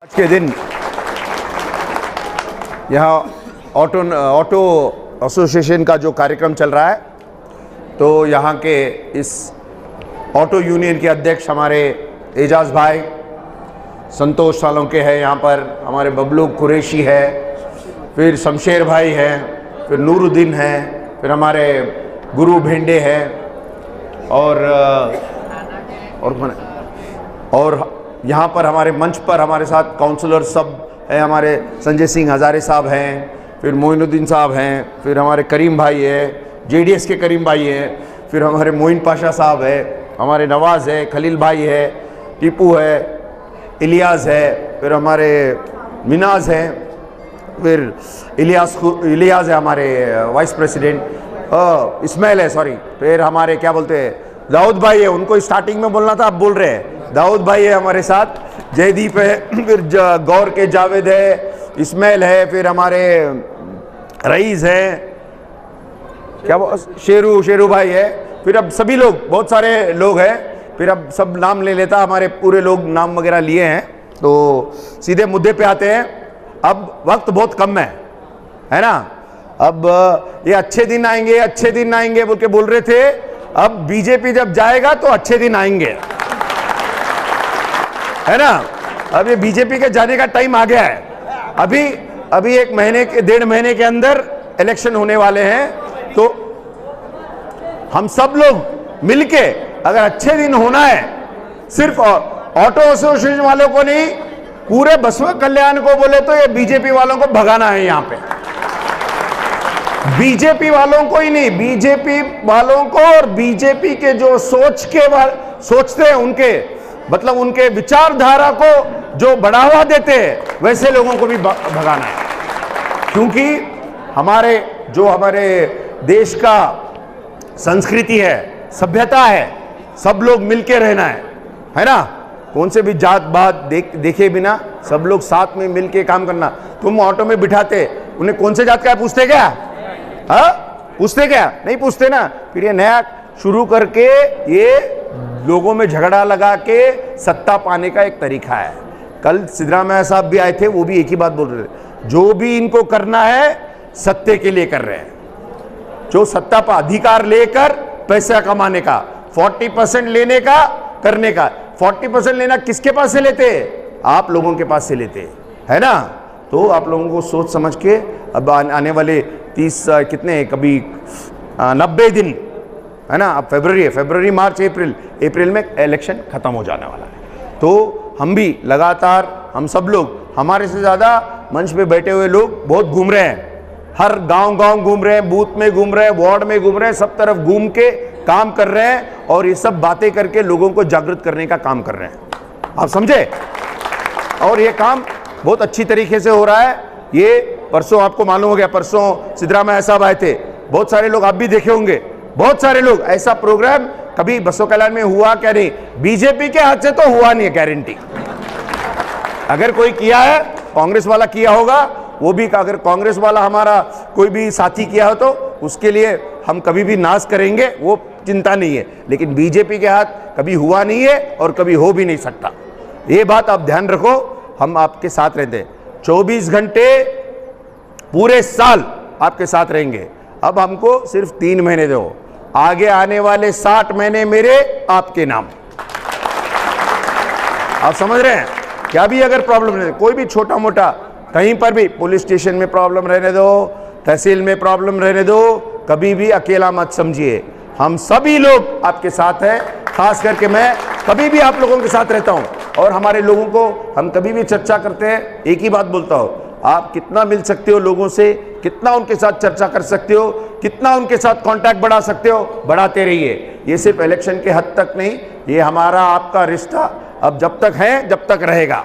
आज के दिन यहाँ ऑटो एसोसिएशन का जो कार्यक्रम चल रहा है, तो यहाँ के इस ऑटो यूनियन के अध्यक्ष हमारे एजाज भाई संतोष सालोंके हैं, यहाँ पर हमारे बबलू कुरैशी है, फिर शमशेर भाई हैं, फिर नूरुद्दीन हैं, फिर हमारे गुरु भेंडे हैं और यहाँ पर हमारे मंच पर हमारे साथ काउंसलर सब हैं, हमारे संजय सिंह हजारे साहब हैं, फिर मोइनुद्दीन साहब हैं, फिर हमारे करीम भाई है, जेडीएस के करीम भाई हैं, फिर हमारे मोइन पाशा साहब है, हमारे नवाज़ है, खलील भाई है, टीपू है, इलियास है, फिर हमारे मिनाज हैं, फिर इलियास है हमारे वाइस प्रेसिडेंट, इस्माइल है, सॉरी, फिर हमारे क्या बोलते हैं दाऊद भाई है, उनको स्टार्टिंग में बोलना था, अब बोल रहे हैं, दाऊद भाई है हमारे साथ, जयदीप है, फिर गौर के जावेद है, इस्माइल है, फिर हमारे रईस है, क्या शेरू भाई है, फिर अब सभी लोग, बहुत सारे लोग हैं, फिर अब सब नाम ले लेता, हमारे पूरे लोग नाम वगैरह लिए हैं, तो सीधे मुद्दे पे आते हैं। अब वक्त बहुत कम है ना। अब ये अच्छे दिन आएंगे बोल के बोल रहे थे, अब बीजेपी जब जाएगा तो अच्छे दिन आएंगे, है ना। अब ये बीजेपी के जाने का टाइम आ गया है। अभी एक महीने के 1.5 महीने के अंदर इलेक्शन होने वाले हैं, तो हम सब लोग मिलके अगर अच्छे दिन होना है, सिर्फ ऑटो एसोसिएशन वालों को नहीं, पूरे बसवा कल्याण को बोले तो ये बीजेपी वालों को भगाना है। यहाँ पे बीजेपी वालों को ही नहीं, बीजेपी वालों को और बीजेपी के जो सोचते हैं, उनके मतलब उनके विचारधारा को जो बढ़ावा देते हैं, वैसे लोगों को भी भगाना है। क्योंकि हमारे देश का संस्कृति है, सभ्यता है, सब लोग मिलके रहना है ना। कौन से भी जात बात देखे बिना सब लोग साथ में मिलके काम करना। तुम ऑटो में बिठाते, उन्हें कौन से जात का है पूछते क्या? पूछते क्या? नहीं पूछते ना। फिर ये नया शुरू करके ये लोगों में झगड़ा लगा के सत्ता पाने का एक तरीका है। कल सिद्धरामैया साहब भी आए थे, वो भी एक ही बात बोल रहे थे, जो भी इनको करना है सत्ते के लिए कर रहे हैं, जो सत्ता पर अधिकार लेकर पैसा कमाने का, 40% लेने का, करने का। 40% लेना किसके पास से लेते? आप लोगों के पास से लेते, है ना। तो आप लोगों को सोच समझ के अब आने वाले 30 कितने कभी 90 दिन, है ना। अब फरवरी मार्च अप्रैल में इलेक्शन खत्म हो जाने वाला है। तो हम भी लगातार, हम सब लोग, हमारे से ज़्यादा मंच पे बैठे हुए लोग बहुत घूम रहे हैं, हर गांव घूम रहे हैं, बूथ में घूम रहे हैं, वार्ड में घूम रहे हैं, सब तरफ घूम के काम कर रहे हैं और ये सब बातें करके लोगों को जागृत करने का काम कर रहे हैं। आप समझे? और ये काम बहुत अच्छी तरीके से हो रहा है। ये परसों आपको मालूम हो गया, परसों सिद्धरामैया साहब आए थे, बहुत सारे लोग आप भी देखे होंगे, बहुत सारे लोग। ऐसा प्रोग्राम कभी बसवा कल्याण में हुआ क्या? नहीं, बीजेपी के हाथ से तो हुआ नहीं है, गारंटी। अगर कोई किया है, कांग्रेस वाला किया होगा, वो भी अगर कांग्रेस वाला हमारा कोई भी साथी किया हो तो उसके लिए हम कभी भी नाश करेंगे, वो चिंता नहीं है। लेकिन बीजेपी के हाथ कभी हुआ नहीं है और कभी हो भी नहीं सकता। ये बात आप ध्यान रखो, हम आपके साथ रहते हैं 24 घंटे पूरे साल आपके साथ रहेंगे। अब हमको सिर्फ 3 महीने दो, आगे आने वाले 60 महीने मेरे आपके नाम। आप समझ रहे हैं? क्या भी अगर प्रॉब्लम है, कोई भी छोटा मोटा कहीं पर भी, पुलिस स्टेशन में प्रॉब्लम रहने दो, तहसील में प्रॉब्लम रहने दो, कभी भी अकेला मत समझिए। हम सभी लोग आपके साथ हैं। खास करके मैं कभी भी आप लोगों के साथ रहता हूं और हमारे लोगों को हम कभी भी चर्चा करते हैं, एक ही बात बोलता हूं, आप कितना मिल सकते हो लोगों से, कितना उनके साथ चर्चा कर सकते हो, कितना उनके साथ कांटेक्ट बढ़ा सकते हो, बढ़ाते रहिए। ये सिर्फ इलेक्शन के हद तक नहीं, ये हमारा आपका रिश्ता अब जब तक है जब तक रहेगा।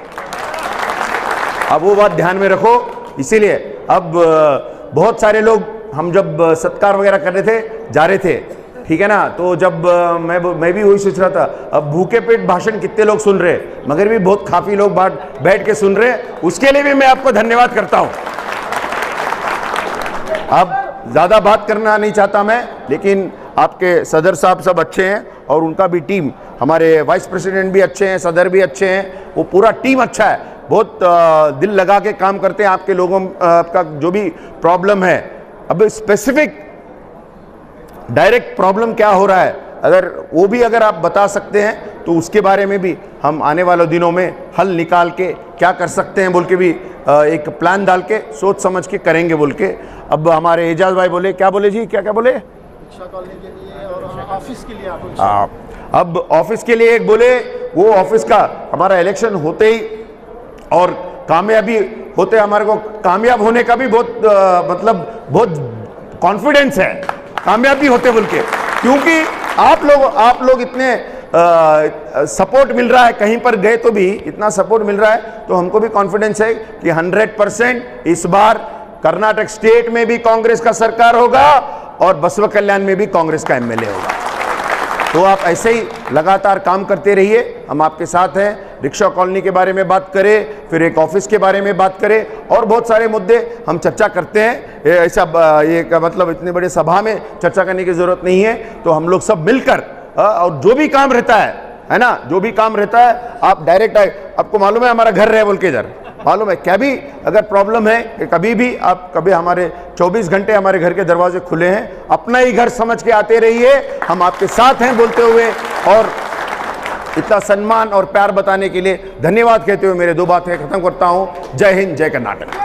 अब वो बात ध्यान में रखो। इसीलिए अब बहुत सारे लोग, हम जब सत्कार वगैरह कर रहे थे, जा रहे थे, ठीक है ना, तो जब मैं भी वही सोच रहा था, अब भूखे पेट भाषण कितने लोग सुन रहे, मगर भी बहुत काफी लोग बैठ के सुन रहे, उसके लिए भी मैं आपको धन्यवाद करता हूं। अब ज्यादा बात करना नहीं चाहता मैं, लेकिन आपके सदर साहब सब अच्छे हैं और उनका भी टीम, हमारे वाइस प्रेसिडेंट भी अच्छे हैं, सदर भी अच्छे हैं, वो पूरा टीम अच्छा है। बहुत दिल लगा के काम करते हैं आपके लोगों का जो भी प्रॉब्लम है। अब स्पेसिफिक डायरेक्ट प्रॉब्लम क्या हो रहा है, अगर वो भी अगर आप बता सकते हैं तो उसके बारे में भी हम आने वाले दिनों में हल निकाल के क्या कर सकते हैं बोल के भी एक प्लान डाल के सोच समझ के करेंगे बोल के। अब हमारे एजाज भाई बोले, क्या बोले जी, क्या क्या बोले? रिक्शा कॉलोनी के लिए और ऑफिस के लिए अब ऑफिस के लिए एक बोले, वो ऑफिस का हमारा इलेक्शन होते ही और कामयाबी होते हमारे को कामयाब होने का भी बहुत बहुत कॉन्फिडेंस है, कामयाबी होते बोल के, क्योंकि आप लोग इतने सपोर्ट मिल रहा है, कहीं पर गए तो भी इतना सपोर्ट मिल रहा है, तो हमको भी कॉन्फिडेंस है कि 100% इस बार कर्नाटक स्टेट में भी कांग्रेस का सरकार होगा और बसव कल्याण में भी कांग्रेस का एमएलए होगा। तो आप ऐसे ही लगातार काम करते रहिए, हम आपके साथ हैं। रिक्शा कॉलोनी के बारे में बात करें, फिर एक ऑफिस के बारे में बात करें, और बहुत सारे मुद्दे हम चर्चा करते हैं। ऐसा ये मतलब इतने बड़े सभा में चर्चा करने की जरूरत नहीं है, तो हम लोग सब मिलकर और जो भी काम रहता है ना, जो भी काम रहता है आप डायरेक्ट आपको मालूम है हमारा घर रहे बोल के इधर मालूम है, क्या भी अगर प्रॉब्लम है कभी भी आप कभी हमारे 24 घंटे हमारे घर के दरवाजे खुले हैं, अपना ही घर समझ के आते रहिए, हम आपके साथ हैं बोलते हुए और इतना सम्मान और प्यार बताने के लिए धन्यवाद कहते हुए मेरे दो बातें खत्म करता हूं। जय हिंद, जय कर्नाटक।